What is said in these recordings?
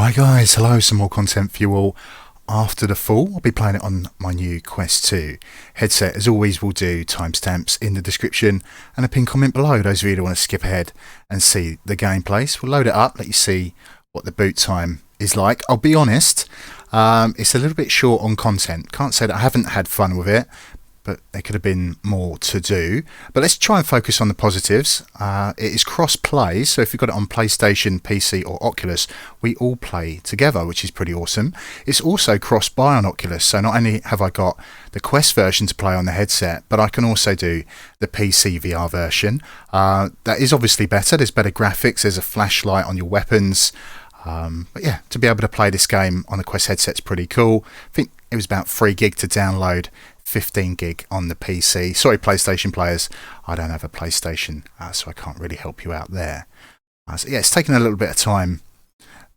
Hi guys, hello, some more content for you all after the fall. I'll be playing it on my new Quest 2 headset. As always, we'll do timestamps in the description and a pinned comment below, those of you who want to skip ahead and see the gameplay. So we'll load it up, let you see what the boot time is like. I'll be honest, it's a little bit short on content. Can't say that I haven't had fun with it, but there could have been more to do. But let's try and focus on the positives. It is cross-play, so if you've got it on PlayStation, PC or Oculus, we all play together, which is pretty awesome. It's also cross-buy on Oculus, so not only have I got the Quest version to play on the headset, but I can also do the PC VR version. That is obviously better. There's better graphics, there's a flashlight on your weapons. But yeah, to be able to play this game on the Quest headset's pretty cool. I think it was about 3 gig to download, 15 gig on the PC. Sorry, PlayStation players, I don't have a PlayStation, so I can't really help you out there. So yeah, it's taken a little bit of time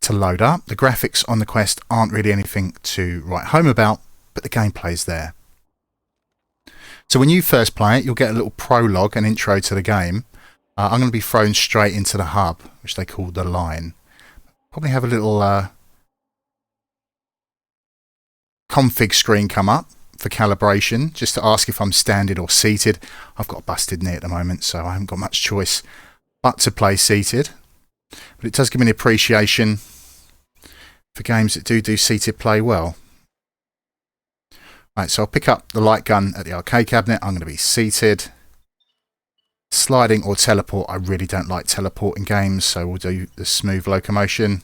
to load up. The graphics on the Quest aren't really anything to write home about, but the gameplay's there. So when you first play it, you'll get a little prologue, an intro to the game. I'm going to be thrown straight into the hub, which they call the line. Probably have a little config screen come up for calibration, just to ask if I'm standing or seated. I've got a busted knee at the moment, so I haven't got much choice but to play seated. But it does give me an appreciation for games that do seated play well. Right, so I'll pick up the light gun at the arcade cabinet. I'm going to be seated. Sliding or teleport, I really don't like teleporting games, so we'll do the smooth locomotion.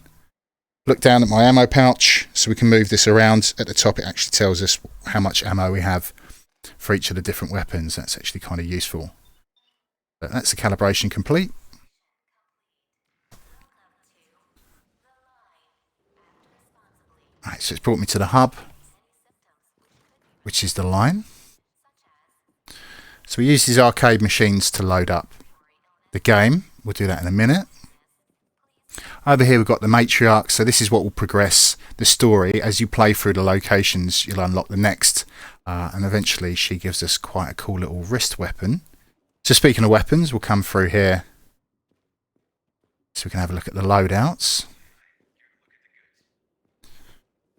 Look down at my ammo pouch, so we can move this around. At the top it actually tells us how much ammo we have for each of the different weapons. That's actually kind of useful. But that's the calibration complete. Right, so it's brought me to the hub, which is the line. So we use these arcade machines to load up the game. We'll do that in a minute. Over here we've got the matriarch, so this is what will progress the story. As you play through the locations, you'll unlock the next, and eventually she gives us quite a cool little wrist weapon. So speaking of weapons, we'll come through here so we can have a look at the loadouts.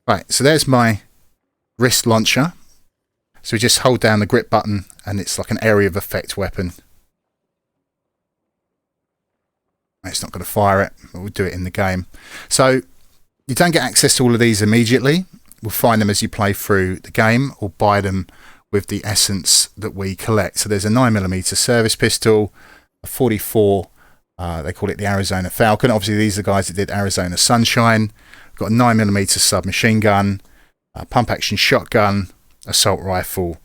Right, so there's my wrist launcher. So we just hold down the grip button and it's like an area of effect weapon. It's not going to fire it, but we'll do it in the game. So you don't get access to all of these immediately. We'll find them as you play through the game or buy them with the essence that we collect. So there's a 9mm service pistol, a 44, they call it the Arizona Falcon. Obviously these are the guys that did Arizona Sunshine. We've got a 9mm submachine gun, a pump action shotgun, assault rifle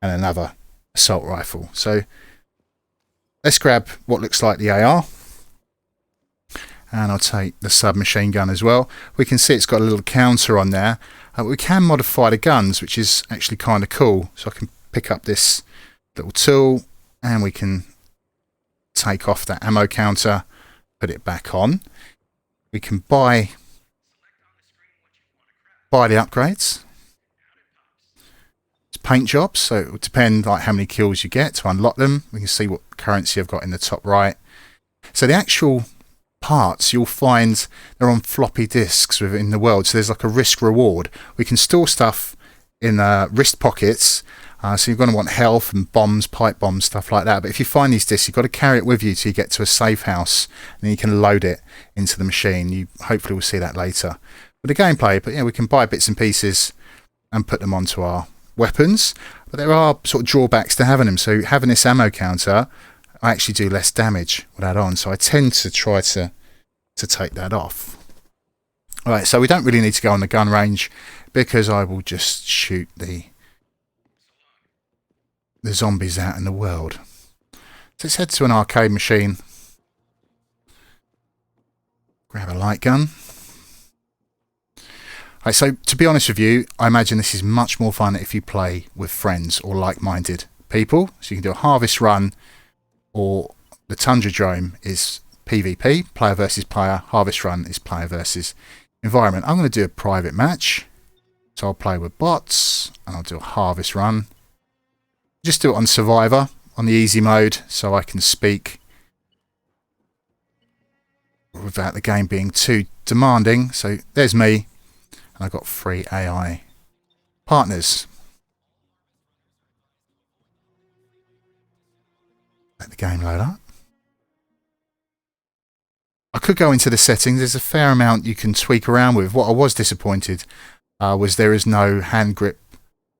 and another assault rifle. So let's grab what looks like the AR. And I'll take the submachine gun as well. We can see it's got a little counter on there. We can modify the guns, which is actually kind of cool. So I can pick up this little tool and we can take off that ammo counter, put it back on. We can buy the upgrades. It's paint jobs, so it will depend like how many kills you get to unlock them. We can see what currency I've got in the top right. So the actual parts you'll find they're on floppy disks within the world, so there's like a risk reward. We can store stuff in wrist pockets, so you're going to want health and bombs, pipe bombs, stuff like that. But if you find these disks, you've got to carry it with you till you get to a safe house, and then you can load it into the machine. You hopefully will see that later with the gameplay. But yeah, we can buy bits and pieces and put them onto our weapons, but there are sort of drawbacks to having them. So having this ammo counter, I actually do less damage with that on, so I tend to try to take that off. Alright, so we don't really need to go on the gun range because I will just shoot the zombies out in the world. So let's head to an arcade machine, grab a light gun. Right, so to be honest with you, I imagine this is much more fun if you play with friends or like-minded people. So you can do a harvest run, or the Tundra Drome is PvP, player versus player. Harvest run is player versus environment. I'm going to do a private match. So I'll play with bots and I'll do a harvest run. Just do it on survivor on the easy mode so I can speak without the game being too demanding. So there's me, and I've got 3 AI partners. Let the game load up. I could go into the settings. There's a fair amount you can tweak around with. What I was disappointed was there is no hand grip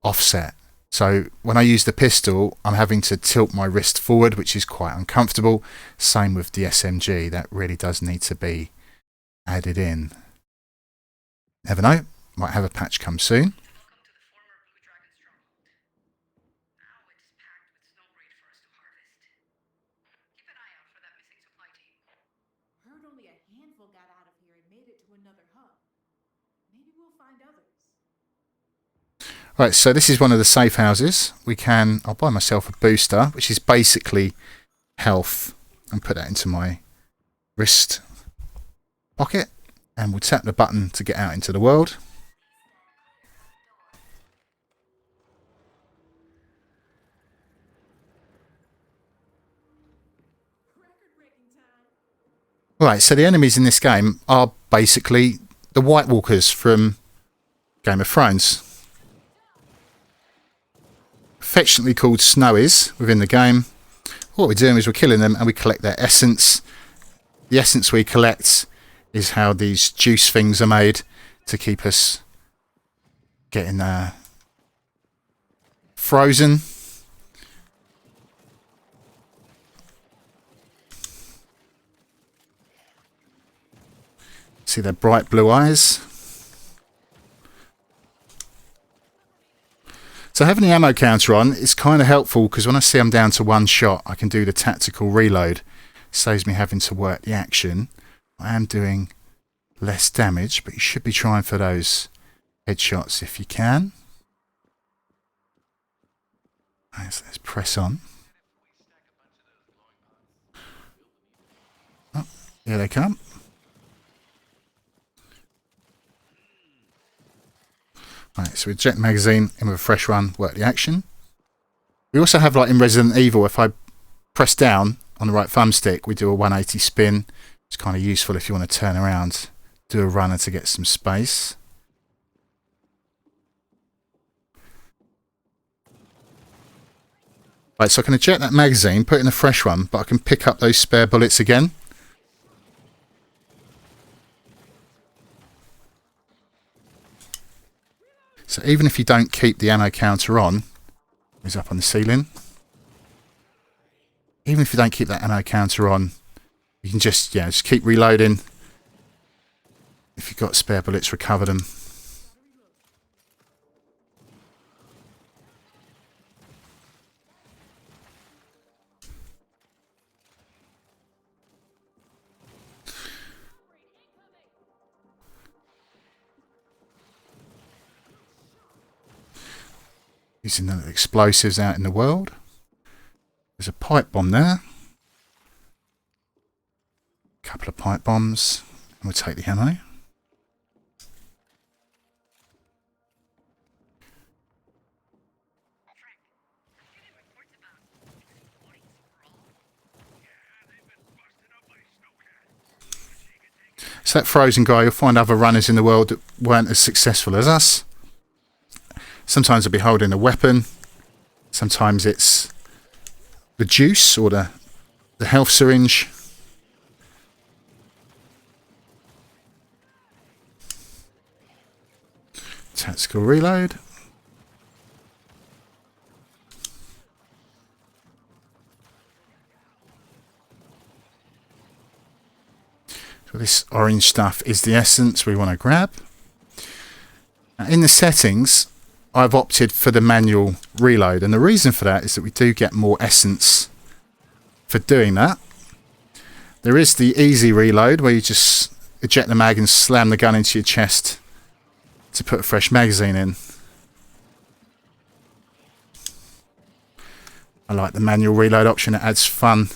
offset. So when I use the pistol, I'm having to tilt my wrist forward, which is quite uncomfortable. Same with the SMG. That really does need to be added in. Never know. Might have a patch come soon. Right, so this is one of the safe houses. I'll buy myself a booster, which is basically health, and put that into my wrist pocket, and we'll tap the button to get out into the world. Right, so the enemies in this game are basically the White Walkers from Game of Thrones. Affectionately called Snowies within the game. What we're doing is we're killing them and we collect their essence. The essence we collect is how these juice things are made to keep us getting frozen. See their bright blue eyes. So having the ammo counter on is kind of helpful, because when I see I'm down to 1 shot, I can do the tactical reload. Saves me having to work the action. I am doing less damage, but you should be trying for those headshots if you can. Right, so let's press on. Oh, here they come. Right, so we eject the magazine in with a fresh run, work the action. We also have, like in Resident Evil, if I press down on the right thumbstick, we do a 180 spin. It's kind of useful if you want to turn around, do a runner to get some space. Right, so I can eject that magazine, put in a fresh one, but I can pick up those spare bullets again. So even if you don't keep the ammo counter on, it's up on the ceiling. Even if you don't keep that ammo counter on, you can just keep reloading. If you've got spare bullets, recover them. Using the explosives out in the world. There's a pipe bomb there. A couple of pipe bombs. And we'll take the ammo. So that frozen guy, you'll find other runners in the world that weren't as successful as us. Sometimes they'll be holding a weapon. Sometimes it's the juice or the health syringe. Tactical reload. So this orange stuff is the essence we want to grab. Now in the settings, I've opted for the manual reload, and the reason for that is that we do get more essence for doing that. There is the easy reload where you just eject the mag and slam the gun into your chest to put a fresh magazine in. I like the manual reload option. It adds fun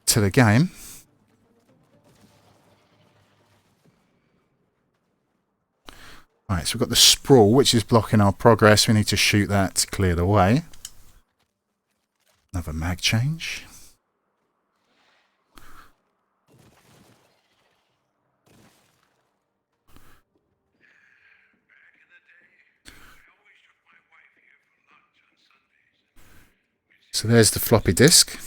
to the game. Right, so we've got the sprawl, which is blocking our progress. We need to shoot that to clear the way. Another mag change. So there's the floppy disk.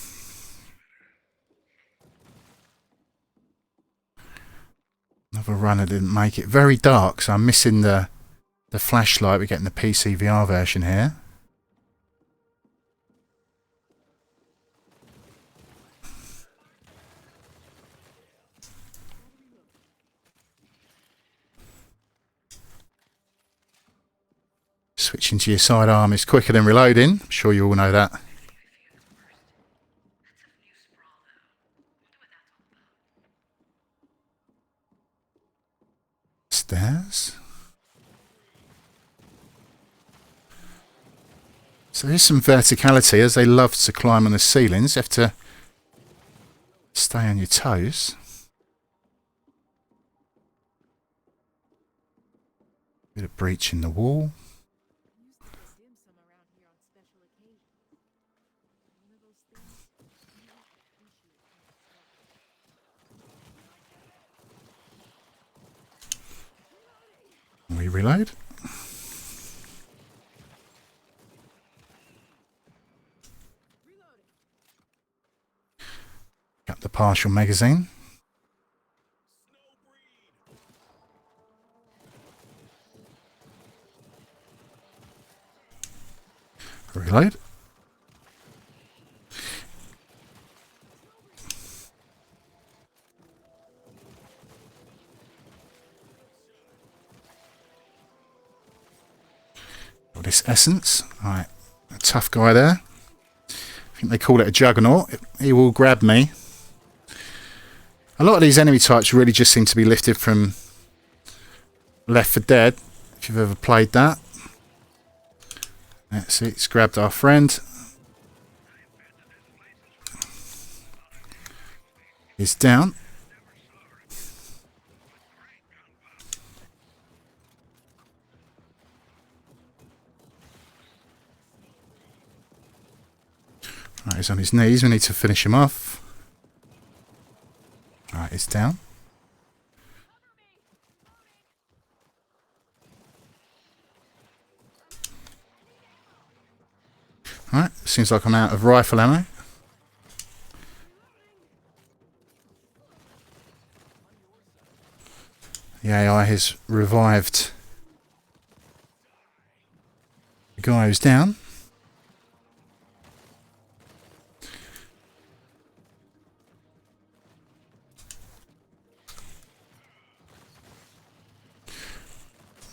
Another runner didn't make it. Very dark, so I'm missing the flashlight we get in the PC VR version here. Switching to your sidearm is quicker than reloading. I'm sure you all know that. Stairs. So there's some verticality as they love to climb on the ceilings. You have to stay on your toes. Bit of breach in the wall. We reload. Got the partial magazine. Reload. Got this essence. Alright, a tough guy there. I think they call it a juggernaut. He will grab me. A lot of these enemy types really just seem to be lifted from Left 4 Dead, if you've ever played that. That's it, it's grabbed our friend. He's down. Right, he's on his knees, we need to finish him off. Right, he's down. Right, seems like I'm out of rifle ammo. The AI has revived the guy who's down.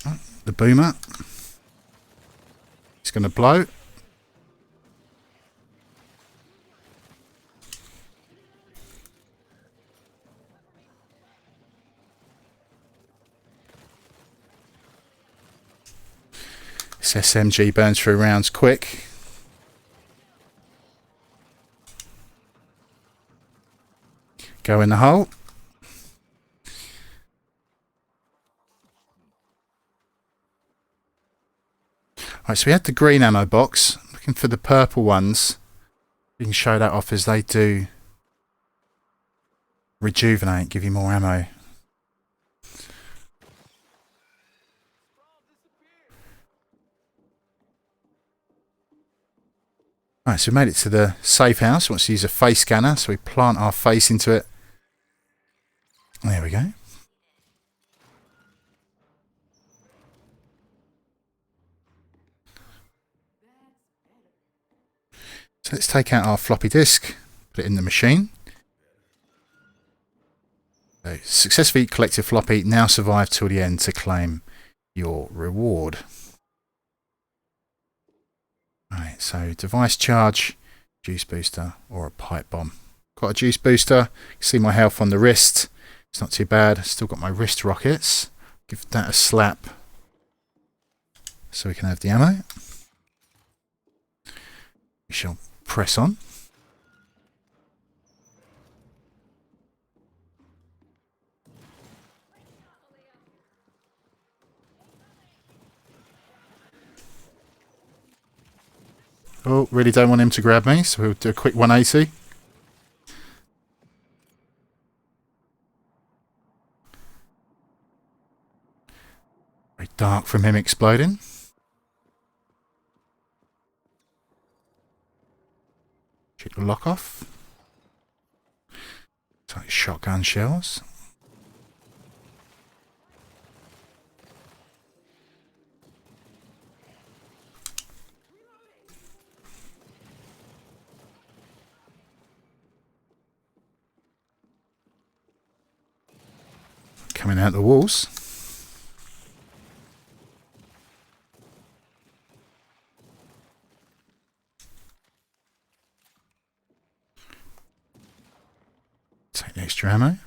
Right, the boomer. He's going to blow. This SMG burns through rounds quick. Go in the hole. Right, so we had the green ammo box. Looking for the purple ones. You can show that off as they do rejuvenate, give you more ammo. Right, so we made it to the safe house. We want to use a face scanner, so we plant our face into it. There we go. So let's take out our floppy disk, put it in the machine. So successfully collected floppy, now survive till the end to claim your reward. Right, so device charge, juice booster, or a pipe bomb. Got a juice booster. You can see my health on the wrist. It's not too bad. Still got my wrist rockets. Give that a slap so we can have the ammo. We shall press on. Oh, really don't want him to grab me, so we'll do a quick 180. Very dark from him exploding. Take the lock off. Take shotgun shells. Coming out the walls. Take the extra ammo.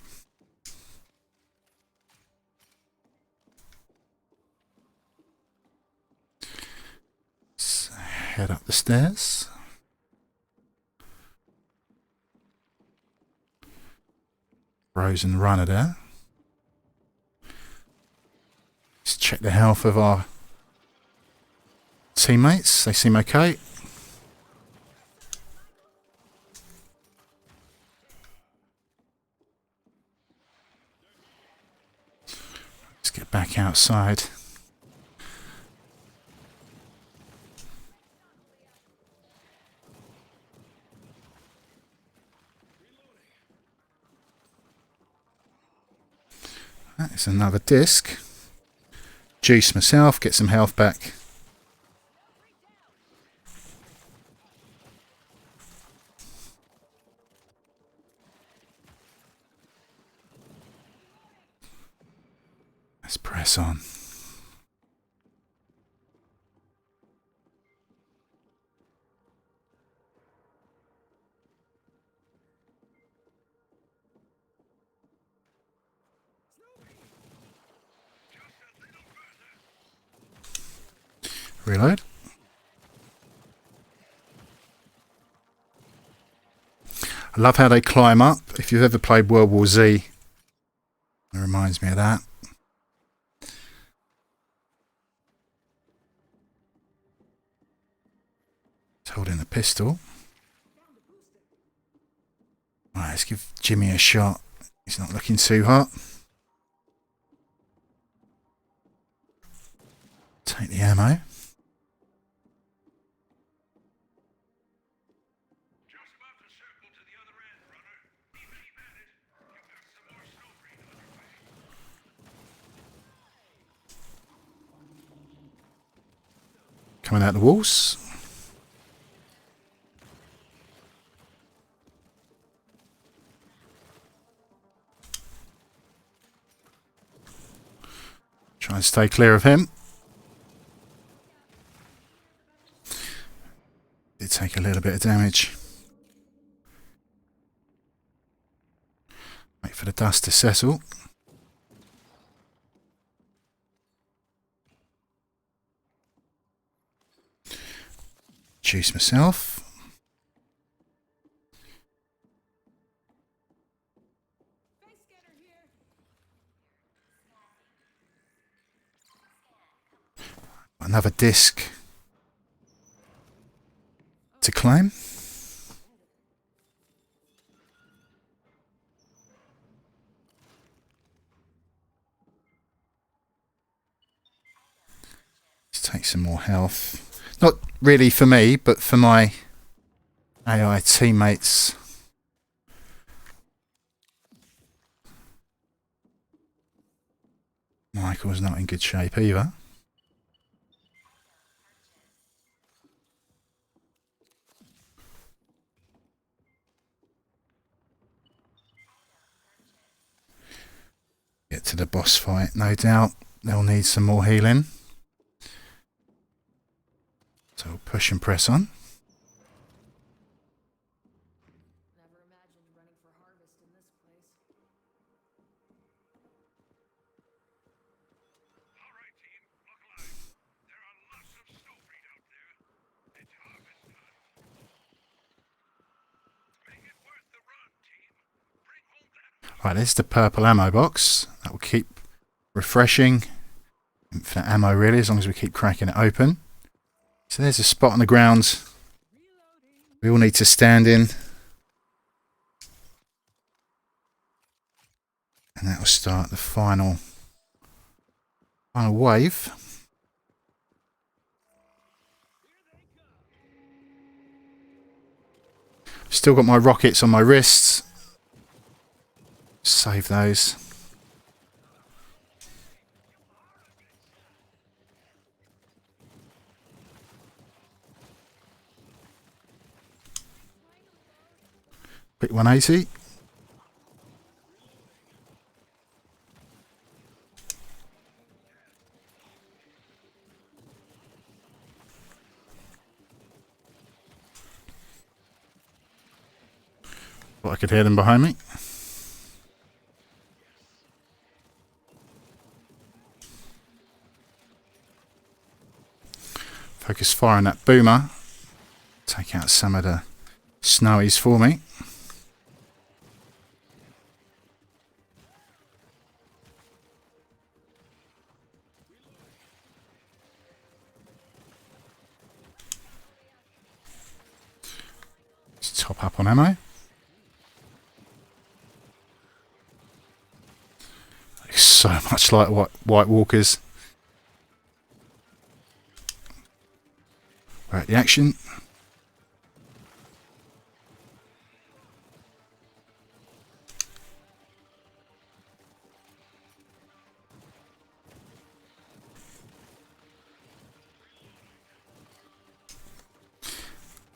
Let's head up the stairs. Frozen runner there. Let's check the health of our teammates. They seem okay. Let's get back outside. That is another disc. Juice myself, get some health back. Let's press on. Reload. I love how they climb up. If you've ever played World War Z, it reminds me of that. It's holding a pistol. Right, let's give Jimmy a shot. He's not looking too hot. Take the ammo. Coming out the walls. Try and stay clear of him. Did take a little bit of damage. Wait for the dust to settle. Juice myself. Another disc to claim. Let's take some more health. Not really for me, but for my AI teammates. Michael's not in good shape either. Get to the boss fight, no doubt. They'll need some more healing. So we'll push and press on. Never imagined running for harvest in this place. All right, team, look alive. There are lots of snowfeet out there. It's harvest time. Make it worth the run, team. Bring home that. Right, there's the purple ammo box. That will keep refreshing. Infinite ammo really, as long as we keep cracking it open. So there's a spot on the ground we all need to stand in. And that will start the final wave. Still got my rockets on my wrists. Save those. Quick 180. Thought I could hear them behind me. Focus fire on that boomer. Take out some of the snowies for me. Let's top up on ammo. It's so much like White Walkers. We're at the action.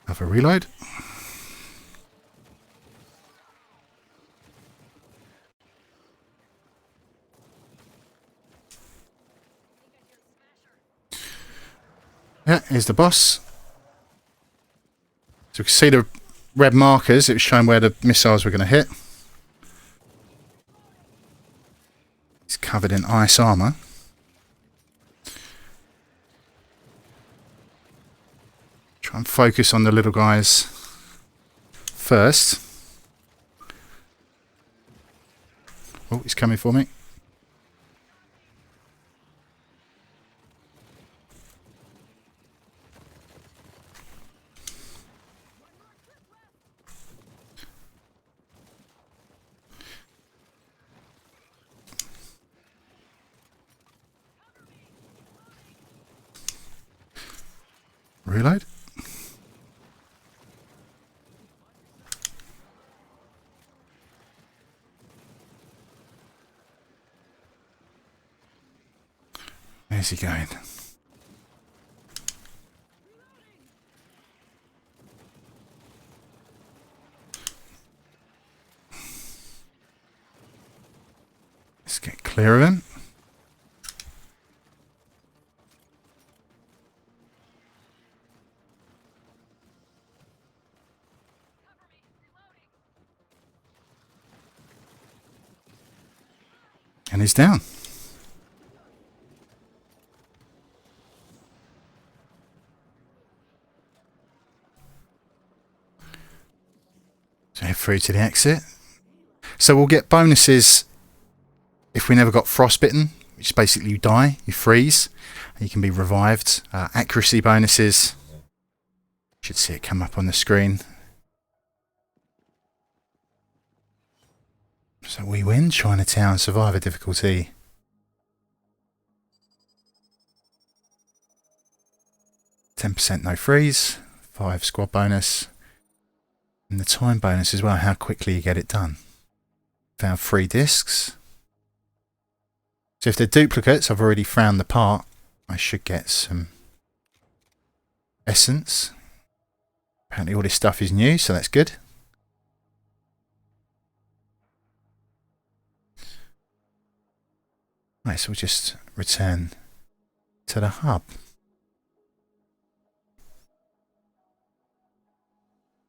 Have a reload. Yeah, here's the boss. So we can see the red markers. It was showing where the missiles were going to hit. He's covered in ice armour. Try and focus on the little guys first. Oh, he's coming for me. Reload. Where's he going? Let's get clear of him. And he's down. So head through to the exit. So we'll get bonuses if we never got frostbitten, which is basically you die, you freeze, and you can be revived. Accuracy bonuses. Should see it come up on the screen. So we win Chinatown Survivor difficulty. %, no freeze, 5 squad bonus, and the time bonus as well, how quickly you get it done. Found 3 discs. So if they're duplicates, I've already found the part. I should get some essence. Apparently all this stuff is new, so that's good. Right, so we'll just return to the hub.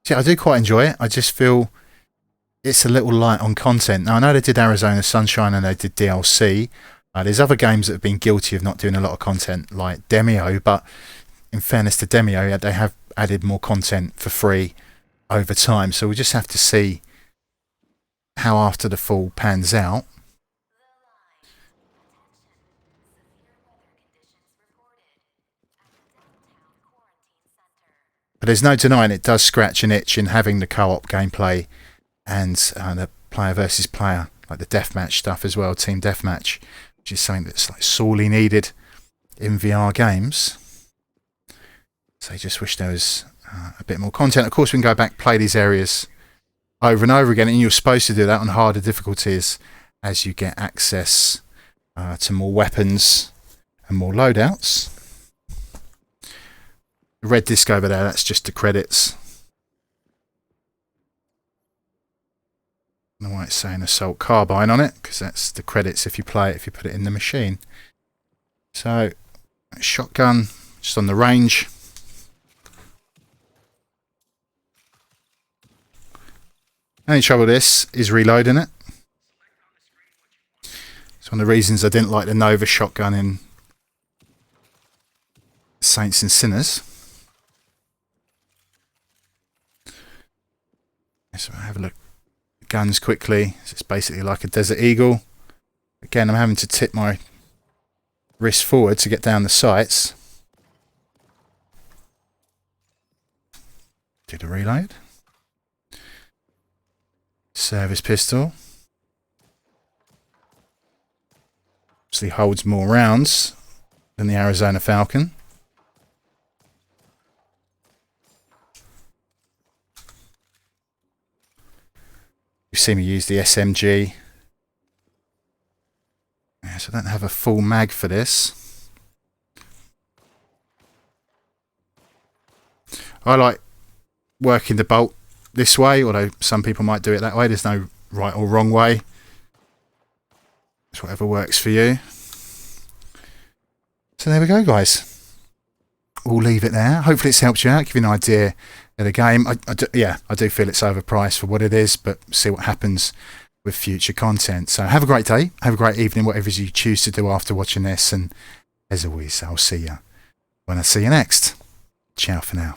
Yeah, I do quite enjoy it. I just feel it's a little light on content. Now, I know they did Arizona Sunshine and they did DLC. There's other games that have been guilty of not doing a lot of content, like Demio, but in fairness to Demio, they have added more content for free over time. So we just have to see how After the Fall pans out. But there's no denying it does scratch an itch in having the co-op gameplay and the player versus player, like the deathmatch stuff as well, team deathmatch, which is something that's like sorely needed in VR games. So I just wish there was a bit more content. Of course, we can go back, play these areas over and over again, and you're supposed to do that on harder difficulties as you get access to more weapons and more loadouts. The red disc over there, that's just the credits. I don't know why it's saying assault carbine on it, because that's the credits if you play it, if you put it in the machine. So, shotgun, just on the range. Only trouble with this is reloading it. It's one of the reasons I didn't like the Nova shotgun in Saints and Sinners. So have a look at guns quickly. So it's basically like a Desert Eagle. Again, I'm having to tip my wrist forward to get down the sights. Do the reload. Service pistol. Obviously holds more rounds than the Arizona Falcon. You see me use the SMG. So I don't have a full mag for this. I like working the bolt this way, although some people might do it that way. There's no right or wrong way. It's whatever works for you. So there we go, guys. We'll leave it there. Hopefully it's helped you out, give you an idea of the game. I do feel it's overpriced for what it is, but see what happens with future content. So have a great day, have a great evening, whatever you choose to do after watching this, and as always, I'll see you when I see you next. Ciao for now.